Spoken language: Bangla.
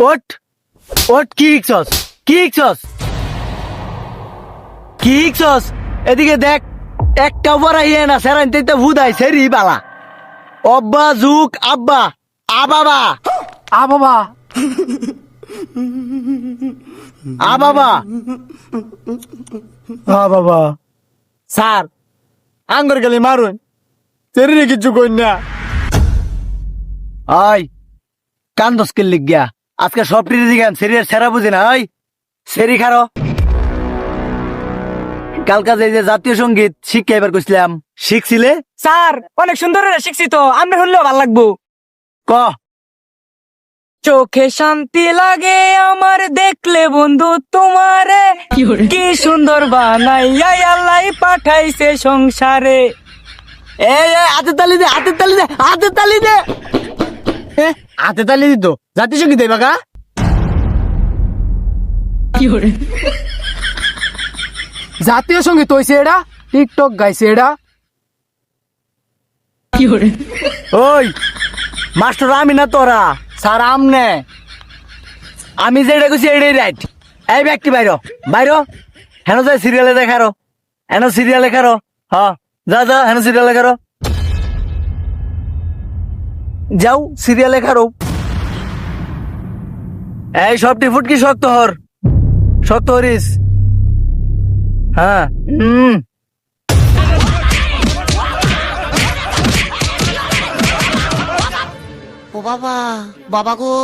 ওট ওট কি ইকছস কি ইকছস কি ইকছস এদিকে দেখ একটা বড় ইয়ে না সেরাইতে তো ভুদাই সেরি বালা অব্বা জুক আব্বা আবাবা বাবা আবাবা বাবা স্যার আঙ্গুর গেলে মারুন সেরি কিছু কই না আই কান্দস কে লিখ গিয়া আজকে সব টিরি দিগান সেরিয়ার সেরা বুঝি না ওই সেরি খারো কালকা যে জাতীয় সঙ্গীত শিক্ষা এবার কইছিলাম শিখছিলে স্যার অনেক সুন্দর শিখছি তো আমরা শুনলেও ভালো লাগবো ক চোখে শান্তি লাগে আমার দেখলে বন্ধু তোমারে কি সুন্দর বানাইয়া আল্লাহ পাঠাইছে সংসারে। হাতে তালি দে হাতে তালি দে হাতে তালি দে হাতে তালি দিত জাতীয় সঙ্গীত বাগা জাতীয় সঙ্গীত হইছে এটা টিকটক গাইছে এটা ওই মাস্টার আমি না তোরা স্যার আমনে আমি যেটা কইছি এটাই রাইট এই ব্যক্তি বাইরো বাইরো হেন যাই সিরিয়ালে দেখারো হেন সিরিয়ালে খারো হ যা যা হেন সিরিয়ালে খারো যাও সিরিয়ালে খারো এই সবটি ফুটকি শক্ত হর শক্ত হরিস হ্যাঁ ও বাবা বাবা গো